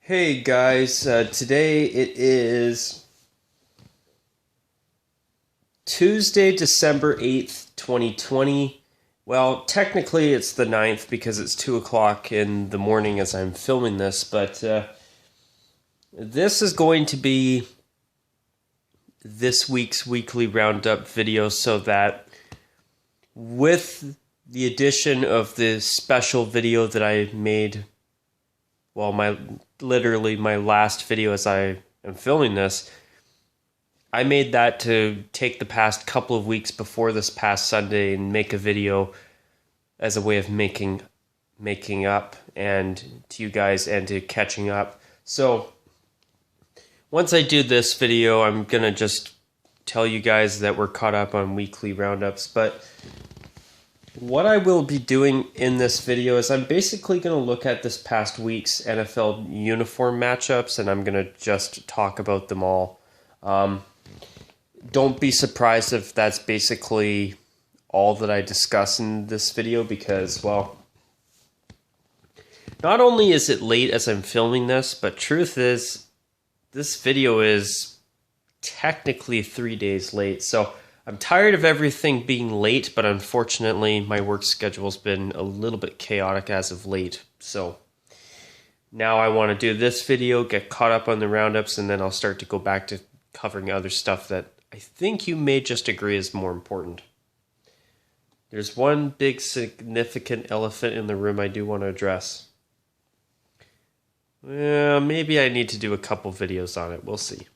Hey guys, today it is Tuesday, December 8th, 2020. Well, technically it's the 9th because it's 2 o'clock in the morning as I'm filming this, but this is going to be this week's weekly roundup video so that with the addition of the special video that I made, well, literally my last video as I am filming this, I made that to take the past couple of weeks before this past Sunday and make a video as a way of making up and to you guys and to catching up. So once I do this video, I'm gonna just tell you guys that we're caught up on weekly roundups. But what I will be doing in this video is I'm basically going to look at this past week's NFL uniform matchups, and I'm going to just talk about them all. Don't be surprised if that's basically all that I discuss in this video because, well, not only is it late as I'm filming this, but truth is, this video is technically 3 days late, so I'm tired of everything being late, but unfortunately my work schedule's been a little bit chaotic as of late. So now I want to do this video, get caught up on the roundups, and then I'll start to go back to covering other stuff that I think you may just agree is more important. There's one big significant elephant in the room I do want to address. Maybe I need to do a couple videos on it. We'll see.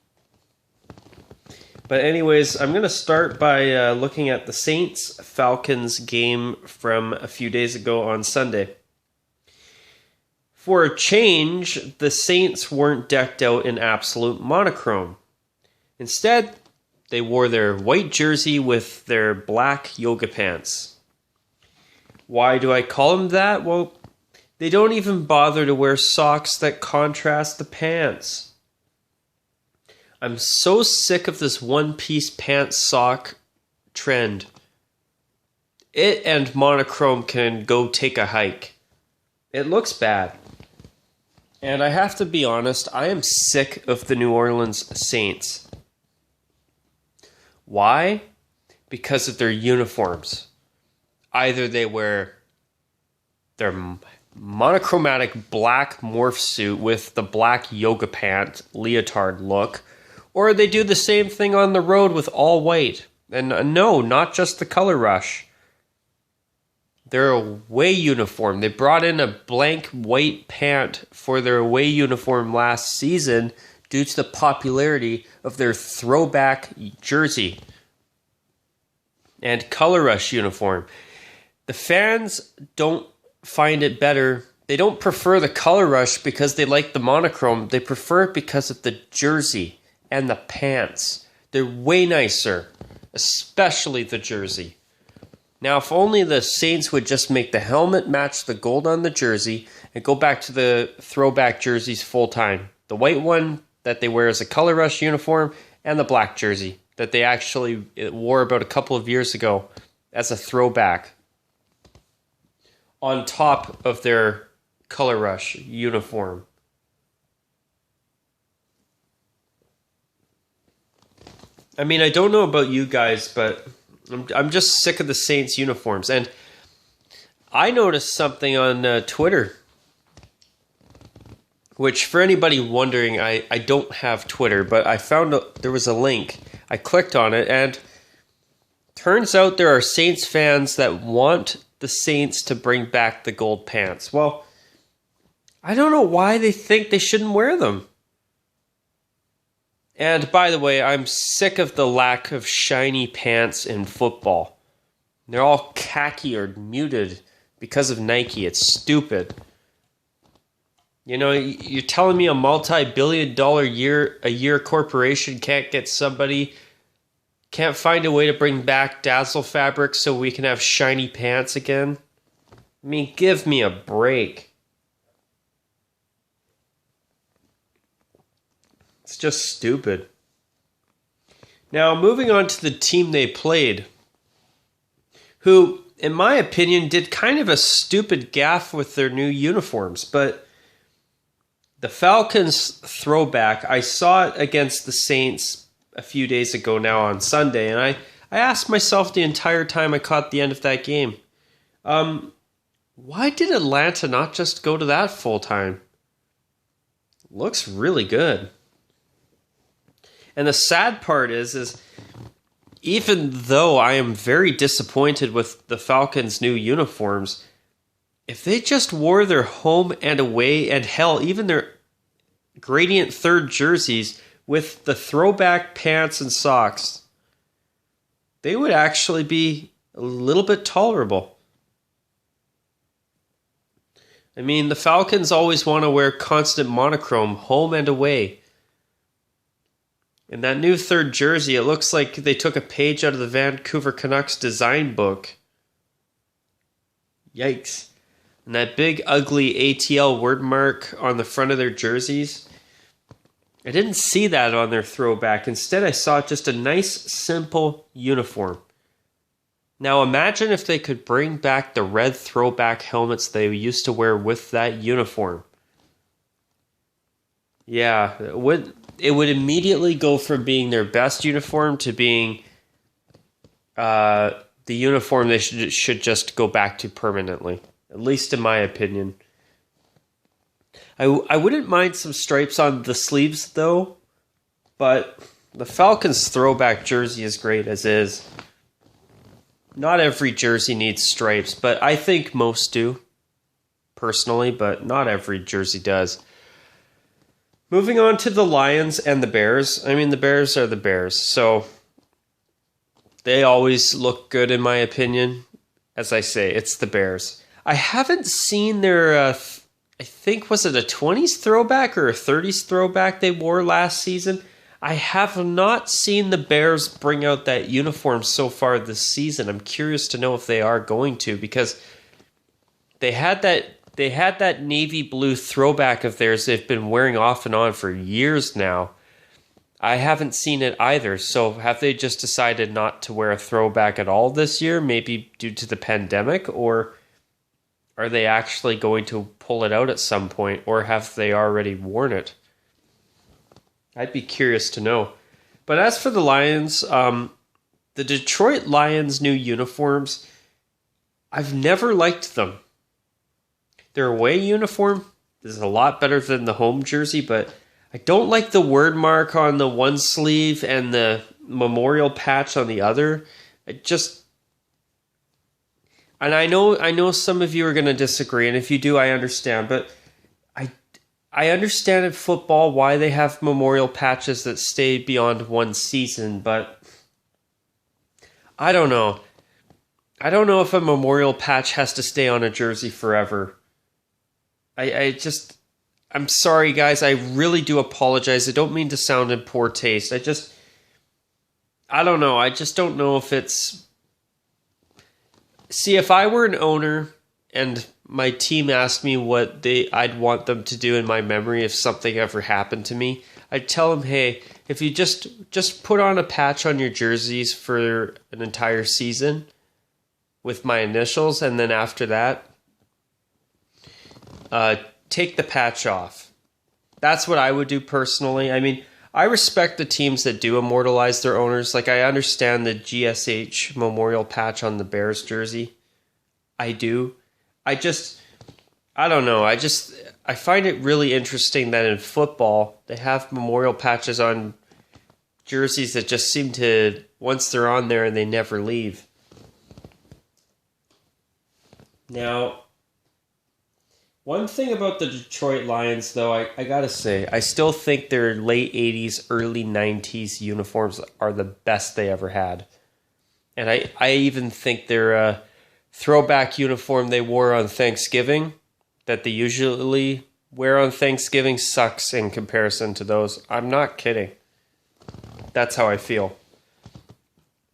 But anyways, I'm going to start by looking at the Saints-Falcons game from a few days ago on Sunday. For a change, the Saints weren't decked out in absolute monochrome. Instead, they wore their white jersey with their black yoga pants. Why do I call them that? Well, they don't even bother to wear socks that contrast the pants. I'm so sick of this one-piece pants sock trend. It and monochrome can go take a hike. It looks bad. And I have to be honest, I am sick of the New Orleans Saints. Why? Because of their uniforms. Either they wear their monochromatic black morph suit with the black yoga pant leotard look, or they do the same thing on the road with all white. And no, not just the color rush. Their away uniform. They brought in a blank white pant for their away uniform last season due to the popularity of their throwback jersey and color rush uniform. The fans don't find it better. They don't prefer the color rush because they like the monochrome. They prefer it because of the jersey and the pants. They're way nicer, especially the jersey. Now, if only the Saints would just make the helmet match the gold on the jersey and go back to the throwback jerseys full time. The white one that they wear as a color rush uniform and the black jersey that they actually wore about a couple of years ago as a throwback on top of their color rush uniform. I mean, I don't know about you guys, but I'm just sick of the Saints uniforms. And I noticed something on Twitter, which for anybody wondering, I don't have Twitter, but I found there was a link. I clicked on it, and turns out there are Saints fans that want the Saints to bring back the gold pants. Well, I don't know why they think they shouldn't wear them. And by the way, I'm sick of the lack of shiny pants in football. They're all khaki or muted because of Nike. It's stupid. You know, you're telling me a multi-billion-dollar a year corporation can't find a way to bring back Dazzle fabric so we can have shiny pants again? I mean, give me a break. It's just stupid. Now, moving on to the team they played, who, in my opinion, did kind of a stupid gaffe with their new uniforms, but The Falcons throwback, I saw it against the Saints a few days ago now on Sunday, and I asked myself the entire time I caught the end of that game, why did Atlanta not just go to that full time? Looks really good. And the sad part is even though I am very disappointed with the Falcons' new uniforms, if they just wore their home and away, and hell, even their gradient third jerseys with the throwback pants and socks, they would actually be a little bit tolerable. I mean, the Falcons always want to wear constant monochrome, home and away. In that new third jersey, it looks like they took a page out of the Vancouver Canucks design book. Yikes. And that big, ugly ATL word mark on the front of their jerseys, I didn't see that on their throwback. Instead, I saw just a nice, simple uniform. Now imagine if they could bring back the red throwback helmets they used to wear with that uniform. Yeah, it would immediately go from being their best uniform to being the uniform they should just go back to permanently, at least in my opinion. I wouldn't mind some stripes on the sleeves though, but the Falcons throwback jersey is great as is. Not every jersey needs stripes, but I think most do, personally, but not every jersey does. Moving on to the Lions and the Bears. I mean, the Bears are the Bears, so they always look good in my opinion. As I say, it's the Bears. I haven't seen their, I think, was it a 20s throwback or a 30s throwback they wore last season? I have not seen the Bears bring out that uniform so far this season. I'm curious to know if they are going to, because they had that navy blue throwback of theirs they've been wearing off and on for years now. I haven't seen it either. So have they just decided not to wear a throwback at all this year, maybe due to the pandemic, or are they actually going to pull it out at some point, or have they already worn it? I'd be curious to know. But as for the Lions, the Detroit Lions' new uniforms, I've never liked them. Their away uniform is a lot better than the home jersey, but I don't like the word mark on the one sleeve and the memorial patch on the other. And I know some of you are going to disagree, and if you do, I understand, but I understand in football why they have memorial patches that stay beyond one season, but I don't know. I don't know if a memorial patch has to stay on a jersey forever. I'm sorry, guys. I really do apologize. I don't mean to sound in poor taste. I don't know. I just don't know if it's... See, if I were an owner and my team asked me what I'd want them to do in my memory if something ever happened to me, I'd tell them, hey, if you just put on a patch on your jerseys for an entire season with my initials, and then after that, take the patch off. That's what I would do personally. I mean, I respect the teams that do immortalize their owners. Like, I understand the GSH memorial patch on the Bears jersey. I do. I don't know. I find it really interesting that in football, they have memorial patches on jerseys that just seem to, once they're on there, and they never leave. Now, one thing about the Detroit Lions, though, I gotta say, I still think their late 80s, early 90s uniforms are the best they ever had. And I even think their throwback uniform they wore on Thanksgiving, that they usually wear on Thanksgiving, sucks in comparison to those. I'm not kidding. That's how I feel.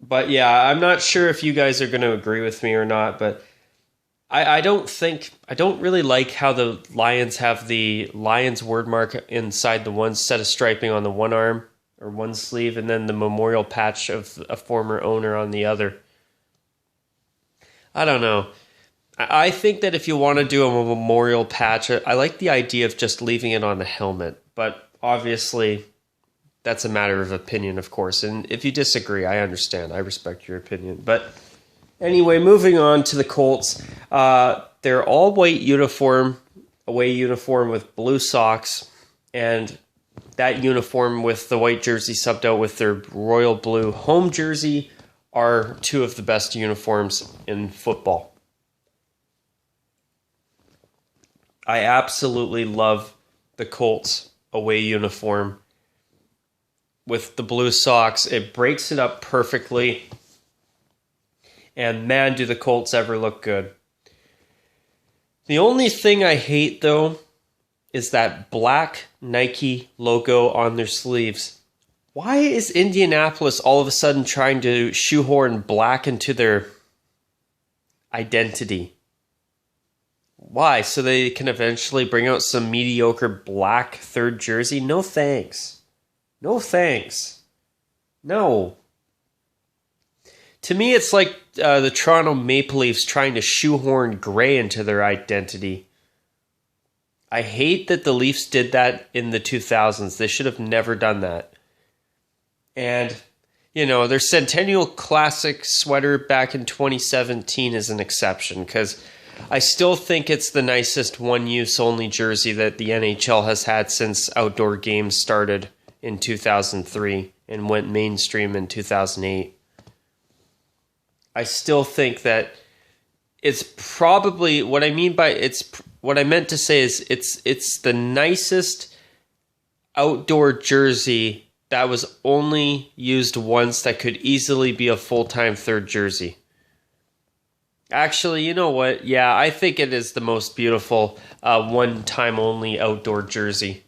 But yeah, I'm not sure if you guys are going to agree with me or not, but I don't really like how the Lions have the Lions word mark inside the one set of striping on the one arm or one sleeve, and then the memorial patch of a former owner on the other. I don't know. I think that if you want to do a memorial patch, I like the idea of just leaving it on the helmet. But obviously, that's a matter of opinion, of course. And if you disagree, I understand. I respect your opinion. But anyway, moving on to the Colts. Their all-white uniform, away uniform with blue socks, and that uniform with the white jersey subbed out with their royal blue home jersey are two of the best uniforms in football. I absolutely love the Colts away uniform with the blue socks. It breaks it up perfectly. And man, do the Colts ever look good. The only thing I hate, though, is that black Nike logo on their sleeves. Why is Indianapolis all of a sudden trying to shoehorn black into their identity? Why? So they can eventually bring out some mediocre black third jersey? No thanks. No thanks. No. To me, it's like the Toronto Maple Leafs trying to shoehorn gray into their identity. I hate that the Leafs did that in the 2000s. They should have never done that. And, their Centennial Classic sweater back in 2017 is an exception because I still think it's the nicest one-use only jersey that the NHL has had since outdoor games started in 2003 and went mainstream in 2008. I still think that it's probably what I meant to say is it's the nicest outdoor jersey that was only used once that could easily be a full-time third jersey. Actually, you know what? Yeah, I think it is the most beautiful one-time only outdoor jersey.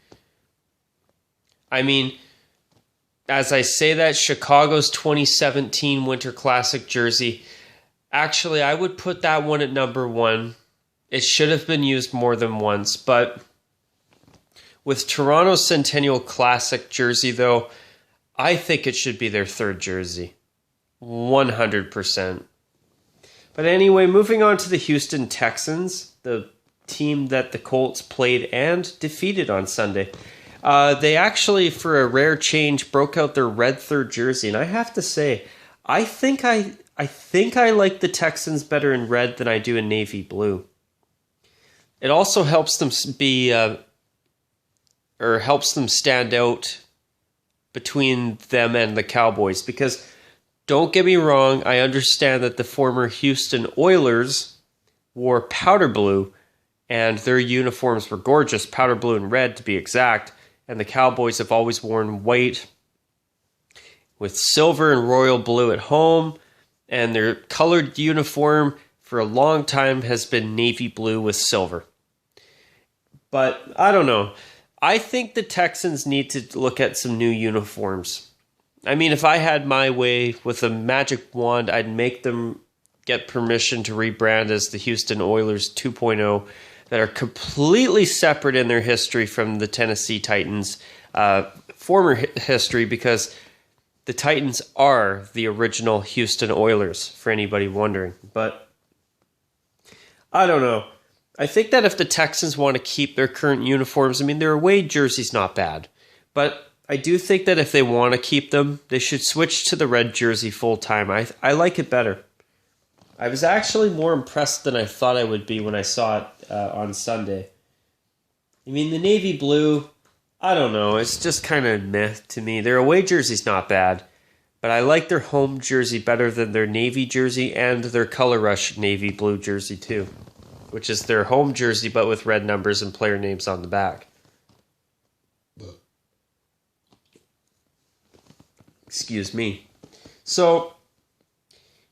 I mean, as I say that, Chicago's 2017 Winter Classic jersey, actually, I would put that one at number one. It should have been used more than once, but with Toronto's Centennial Classic jersey, though, I think it should be their third jersey. 100%. But anyway, moving on to the Houston Texans, the team that the Colts played and defeated on Sunday. They actually, for a rare change, broke out their red third jersey, and I have to say, I think I like the Texans better in red than I do in navy blue. It also helps them helps them stand out between them and the Cowboys, because don't get me wrong, I understand that the former Houston Oilers wore powder blue, and their uniforms were gorgeous, powder blue and red to be exact. And the Cowboys have always worn white with silver and royal blue at home. And their colored uniform for a long time has been navy blue with silver. But I don't know. I think the Texans need to look at some new uniforms. I mean, if I had my way with a magic wand, I'd make them get permission to rebrand as the Houston Oilers 2.0. That are completely separate in their history from the Tennessee Titans' former history, because the Titans are the original Houston Oilers, for anybody wondering. But I don't know. I think that if the Texans want to keep their current uniforms, I mean, their away jersey's not bad. But I do think that if they want to keep them, they should switch to the red jersey full-time. I like it better. I was actually more impressed than I thought I would be when I saw it on Sunday. I mean, the navy blue, I don't know. It's just kind of meh to me. Their away jersey's not bad, but I like their home jersey better than their navy jersey and their Color Rush navy blue jersey too, which is their home jersey but with red numbers and player names on the back. Excuse me. So,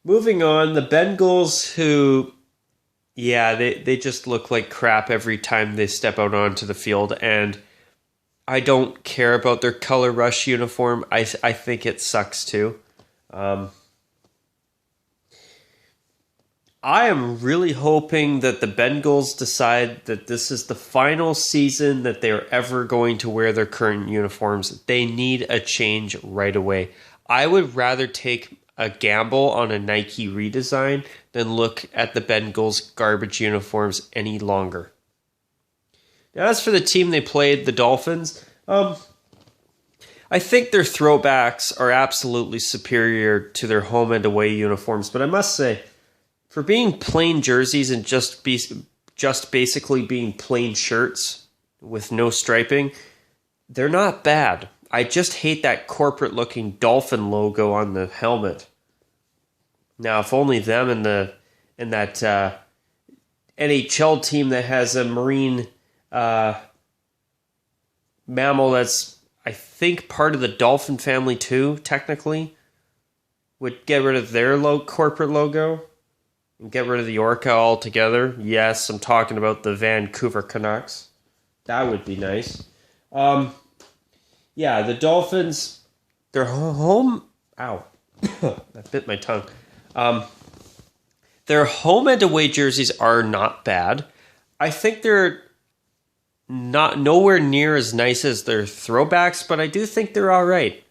moving on, the Bengals, who, yeah, they just look like crap every time they step out onto the field, and I don't care about their Color Rush uniform. I think it sucks too. I am really hoping that the Bengals decide that this is the final season that they're ever going to wear their current uniforms. They need a change right away. I would rather take a gamble on a Nike redesign than look at the Bengals' garbage uniforms any longer. Now, as for the team they played, the Dolphins, I think their throwbacks are absolutely superior to their home and away uniforms, but I must say, for being plain jerseys and just basically being plain shirts with no striping, they're not bad. I just hate that corporate-looking dolphin logo on the helmet. Now, if only them and that NHL team that has a marine mammal that's, I think, part of the dolphin family too, technically, would get rid of their corporate logo and get rid of the orca altogether. Yes, I'm talking about the Vancouver Canucks. That would be nice. Yeah, the Dolphins, their home... Ow. That bit my tongue. Their home and away jerseys are not bad. I think they're nowhere near as nice as their throwbacks, but I do think they're all right.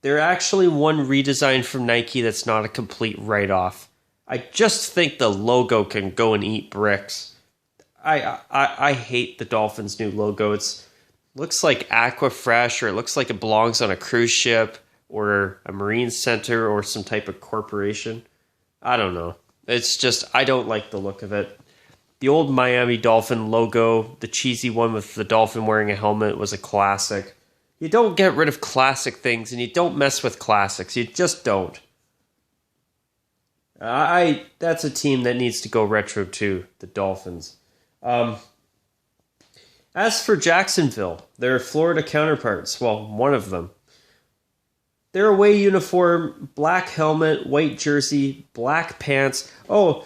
They're actually one redesign from Nike that's not a complete write-off. I just think the logo can go and eat bricks. I hate the Dolphins' new logo. It looks like Aquafresh, or it looks like it belongs on a cruise ship or a marine center or some type of corporation. I don't know. It's just, I don't like the look of it. The old Miami Dolphin logo, the cheesy one with the dolphin wearing a helmet, was a classic. You don't get rid of classic things, and you don't mess with classics. You just don't. That's a team that needs to go retro too, the Dolphins. As for Jacksonville, their Florida counterparts, well, one of them. Their away uniform, black helmet, white jersey, black pants. Oh,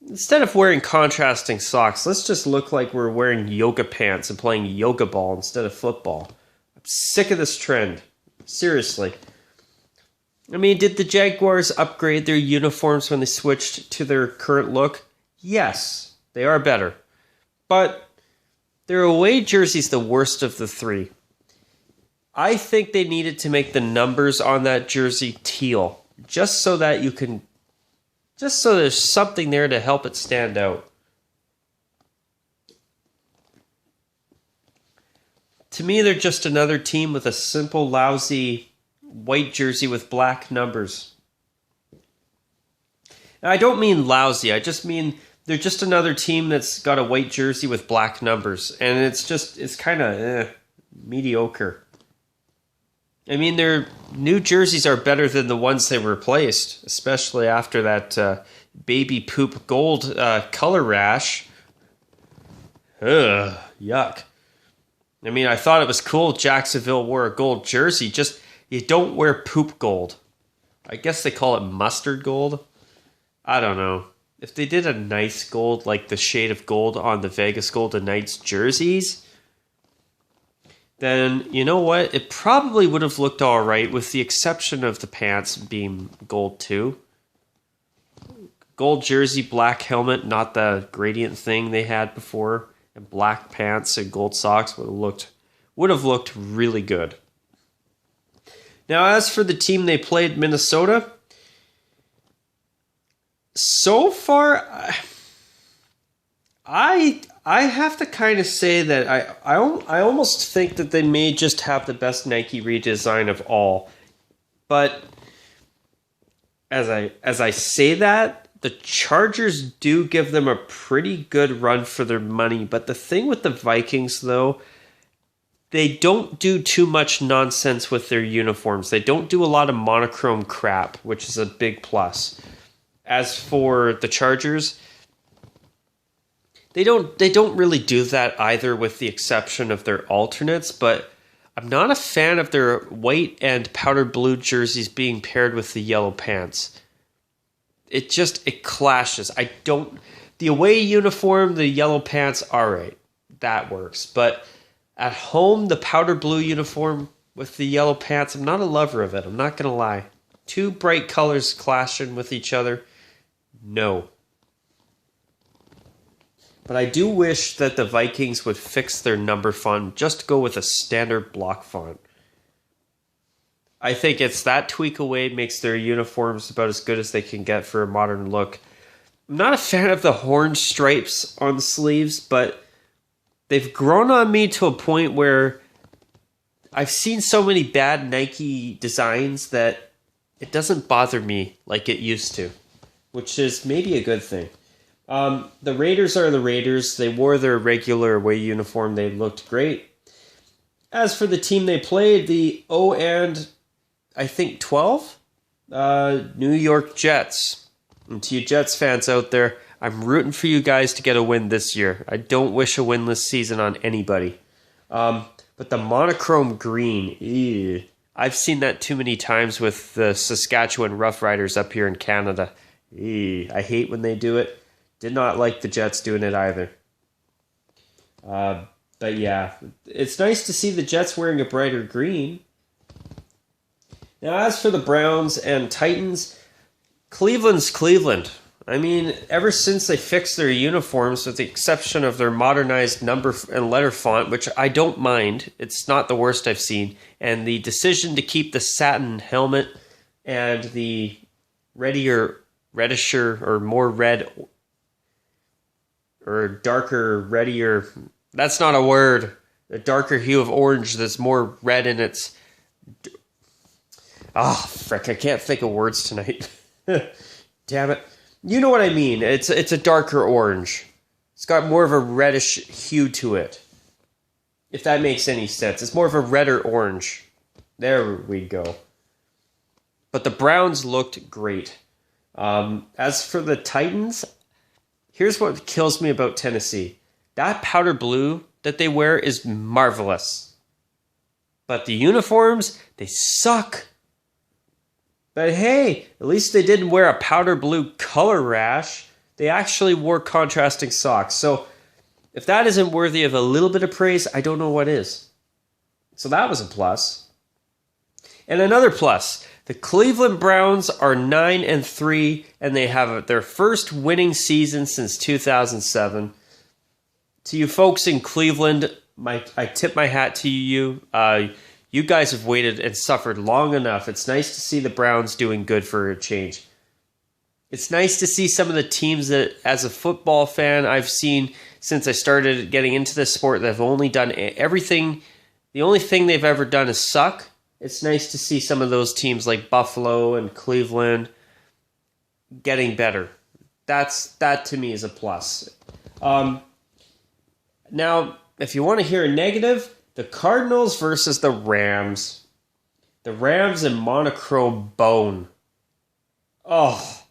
instead of wearing contrasting socks, let's just look like we're wearing yoga pants and playing yoga ball instead of football. I'm sick of this trend. Seriously. I mean, did the Jaguars upgrade their uniforms when they switched to their current look? Yes, they are better. But their away jersey's the worst of the three. I think they needed to make the numbers on that jersey teal, just so there's something there to help it stand out. To me, they're just another team with a simple, lousy white jersey with black numbers. And I don't mean lousy, I just mean they're just another team that's got a white jersey with black numbers, and it's kind of mediocre. I mean, their new jerseys are better than the ones they replaced, especially after that baby poop gold color rash. Ugh, yuck. I mean, I thought it was cool Jacksonville wore a gold jersey, just you don't wear poop gold. I guess they call it mustard gold. I don't know. If they did a nice gold, like the shade of gold on the Vegas Golden Knights jerseys, then, you know what? It probably would have looked all right, with the exception of the pants being gold too. Gold jersey, black helmet, not the gradient thing they had before, and black pants and gold socks would have looked really good. Now, as for the team they played, Minnesota, so far, I have to kind of say that I almost think that they may just have the best Nike redesign of all. But as I say that, the Chargers do give them a pretty good run for their money. But the thing with the Vikings, though, they don't do too much nonsense with their uniforms. They don't do a lot of monochrome crap, which is a big plus. As for the Chargers, They don't really do that either, with the exception of their alternates, but I'm not a fan of their white and powder blue jerseys being paired with the yellow pants. It clashes. The away uniform, the yellow pants, alright, that works. But at home, the powder blue uniform with the yellow pants, I'm not a lover of it, I'm not going to lie. Two bright colors clashing with each other, no. But I do wish that the Vikings would fix their number font, just go with a standard block font. I think it's that tweak away makes their uniforms about as good as they can get for a modern look. I'm not a fan of the horn stripes on the sleeves, but they've grown on me to a point where I've seen so many bad Nike designs that it doesn't bother me like it used to, which is maybe a good thing. The Raiders are the Raiders. They wore their regular away uniform. They looked great. As for the team they played, the 0-12 New York Jets. And to you Jets fans out there, I'm rooting for you guys to get a win this year. I don't wish a winless season on anybody. But the monochrome green, ew. I've seen that too many times with the Saskatchewan Roughriders up here in Canada. Ew. I hate when they do it. Did not like the Jets doing it either. But yeah, it's nice to see the Jets wearing a brighter green. Now, as for the Browns and Titans, Cleveland's Cleveland. I mean, ever since they fixed their uniforms, with the exception of their modernized number and letter font, which I don't mind, it's not the worst I've seen, and the decision to keep the satin helmet and the reddish or more red or darker, reddier, that's not a word, a darker hue of orange that's more red in its... frick, I can't think of words tonight. Damn it. You know what I mean. It's a darker orange. It's got more of a reddish hue to it. If that makes any sense. It's more of a redder orange. There we go. But the Browns looked great. As for the Titans, here's what kills me about Tennessee. That powder blue that they wear is marvelous. But the uniforms, they suck. But hey, at least they didn't wear a powder blue color rash. They actually wore contrasting socks. So if that isn't worthy of a little bit of praise, I don't know what is. So that was a plus. And another plus, the Cleveland Browns are 9-3, and they have their first winning season since 2007. To you folks in Cleveland, I tip my hat to you. You guys have waited and suffered long enough. It's nice to see the Browns doing good for a change. It's nice to see some of the teams that, as a football fan, I've seen since I started getting into this sport that have only done everything. The only thing they've ever done is suck. It's nice to see some of those teams like Buffalo and Cleveland getting better. That to me is a plus. Now, if you want to hear a negative, the Cardinals versus the Rams. The Rams in monochrome bone. Oh,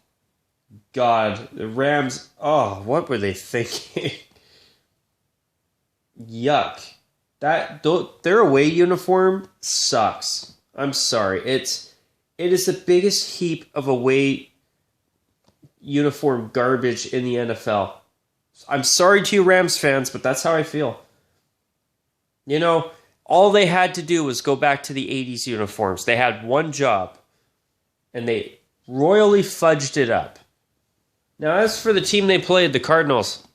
God. The Rams, what were they thinking? Yuck. Their away uniform sucks. I'm sorry. It is the biggest heap of away uniform garbage in the NFL. I'm sorry to you Rams fans, but that's how I feel. You know, all they had to do was go back to the 80s uniforms. They had one job, and they royally fudged it up. Now, as for the team they played, the Cardinals,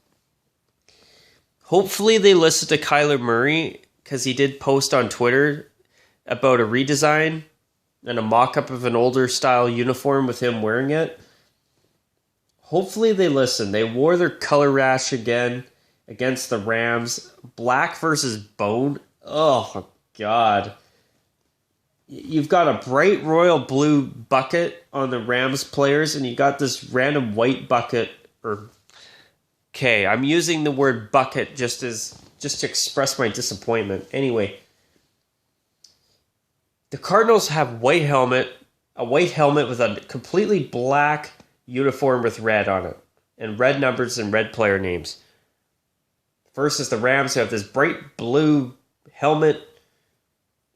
hopefully they listened to Kyler Murray, because he did post on Twitter about a redesign and a mock-up of an older style uniform with him wearing it. Hopefully they listened. They wore their color rash again against the Rams. Black versus bone. Oh, God. You've got a bright royal blue bucket on the Rams players, and you got this random white bucket. Okay, I'm using the word bucket just to express my disappointment. Anyway, the Cardinals have a white helmet with a completely black uniform with red on it, and red numbers and red player names. Versus the Rams, who have this bright blue helmet,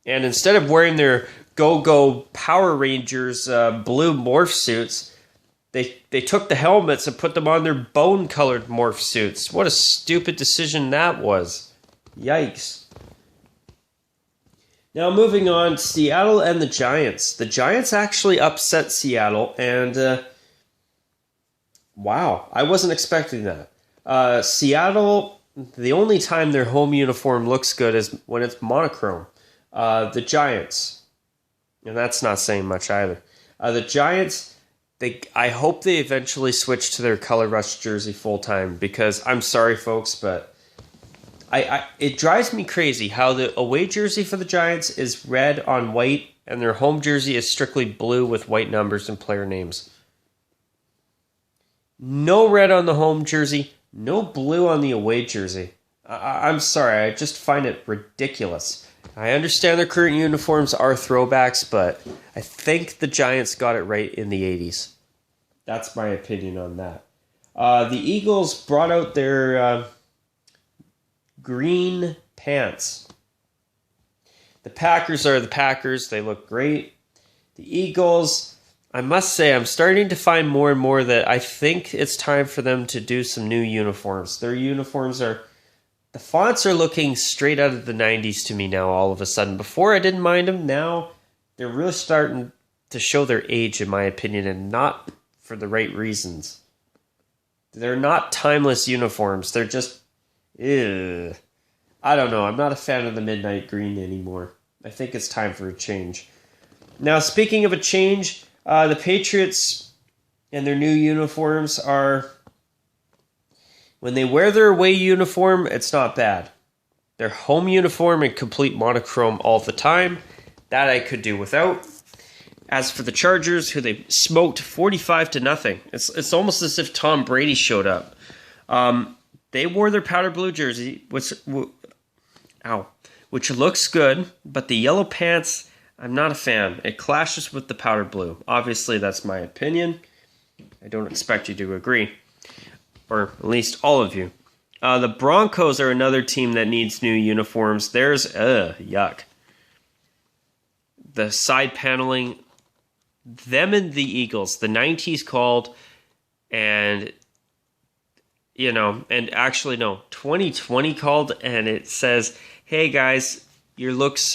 and instead of wearing their Go-Go Power Rangers blue morph suits, they took the helmets and put them on their bone-colored morph suits. What a stupid decision that was. Yikes. Now moving on, Seattle and the Giants. The Giants actually upset Seattle, and wow, I wasn't expecting that. Seattle, the only time their home uniform looks good is when it's monochrome. The Giants, And that's not saying much either. The Giants, I hope they eventually switch to their color rush jersey full time, because I'm sorry, folks, but it drives me crazy how the away jersey for the Giants is red on white and their home jersey is strictly blue with white numbers and player names. No red on the home jersey, no blue on the away jersey. I'm sorry, I just find it ridiculous. I understand their current uniforms are throwbacks, but I think the Giants got it right in the 80s. That's my opinion on that. The Eagles brought out their green pants. The Packers are the Packers. They look great. The Eagles, I must say, I'm starting to find more and more that I think it's time for them to do some new uniforms. Their uniforms are... The fonts are looking straight out of the 90s to me now all of a sudden. Before I didn't mind them. Now they're really starting to show their age, in my opinion, and not for the right reasons. They're not timeless uniforms. They're just... Ew. I don't know. I'm not a fan of the midnight green anymore. I think it's time for a change. Now, speaking of a change, the Patriots and their new uniforms are... When they wear their away uniform, it's not bad. Their home uniform in complete monochrome all the time, that I could do without. As for the Chargers, who they smoked 45-0, it's almost as if Tom Brady showed up. They wore their powder blue jersey, which looks good, but the yellow pants, I'm not a fan. It clashes with the powder blue. Obviously, that's my opinion. I don't expect you to agree. Or at least all of you. The Broncos are another team that needs new uniforms. There's, yuck. The side paneling, them and the Eagles, the 90s called, and, and actually, no, 2020 called, and it says, hey guys, your looks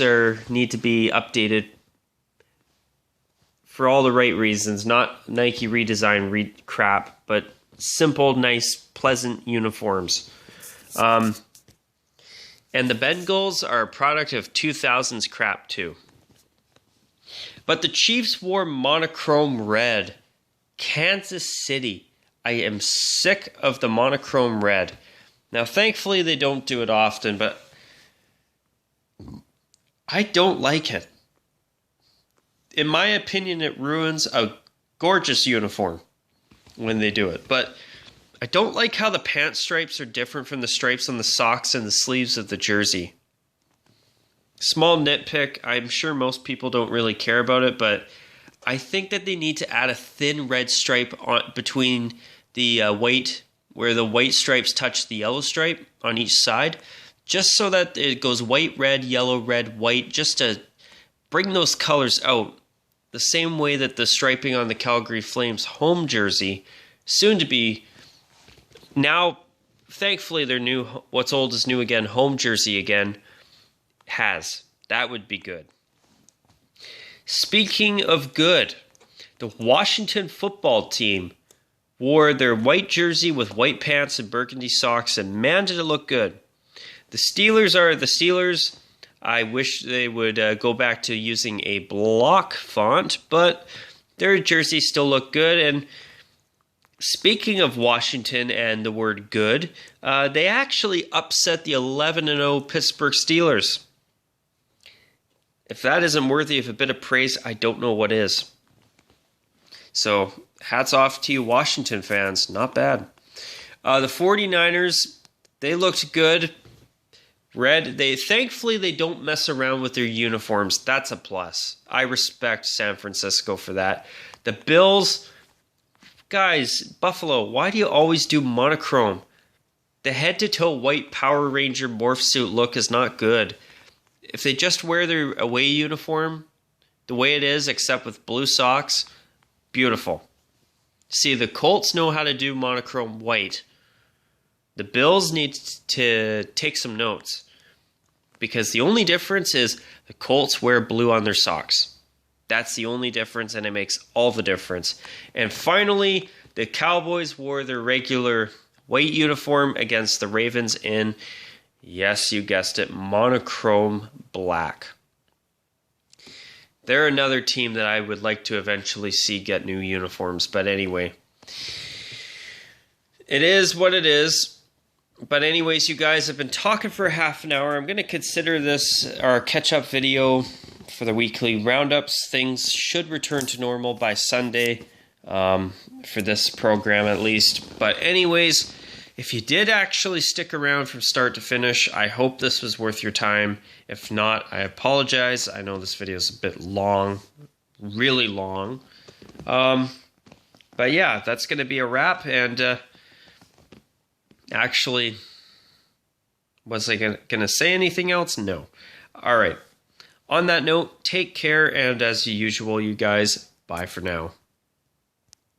need to be updated for all the right reasons, not Nike redesign crap, but simple, nice, pleasant uniforms. And the Bengals are a product of 2000s crap too. But the Chiefs wore monochrome red. Kansas City. I am sick of the monochrome red. Now, thankfully, they don't do it often, but I don't like it. In my opinion, it ruins a gorgeous uniform when they do it. But I don't like how the pant stripes are different from the stripes on the socks and the sleeves of the jersey. Small nitpick. I'm sure most people don't really care about it, but I think that they need to add a thin red stripe between the white, where the white stripes touch the yellow stripe on each side, just so that it goes white, red, yellow, red, white, just to bring those colors out. The same way that the striping on the Calgary Flames home jersey, soon to be, now, thankfully, their new, what's old is new again, home jersey again, has. That would be good. Speaking of good, the Washington football team wore their white jersey with white pants and burgundy socks, and man, did it look good. The Steelers are the Steelers. I wish they would go back to using a block font, but their jerseys still look good. And speaking of Washington and the word good, they actually upset the 11-0 Pittsburgh Steelers. If that isn't worthy of a bit of praise, I don't know what is. So, hats off to you Washington fans. Not bad. The 49ers, they looked good. Red, thankfully they don't mess around with their uniforms. That's a plus. I respect San Francisco for that. The Bills, guys, Buffalo, why do you always do monochrome? The head-to-toe white Power Ranger morph suit look is not good. If they just wear their away uniform the way it is, except with blue socks, beautiful. See, the Colts know how to do monochrome white. The Bills need to take some notes, because the only difference is the Colts wear blue on their socks. That's the only difference, and it makes all the difference. And finally, the Cowboys wore their regular white uniform against the Ravens in, yes, you guessed it, monochrome black. they're another team that I would like to eventually see get new uniforms. But anyway, it is what it is. But anyways, you guys have been talking for half an hour. I'm going to consider this our catch-up video for the weekly roundups. Things should return to normal by Sunday for this program at least. But anyways, if you did actually stick around from start to finish, I hope this was worth your time. If not, I apologize. I know this video is a bit long, really long. But yeah, that's going to be a wrap. And actually, was I going to say anything else? No. All right. On that note, take care. And as usual, you guys, bye for now.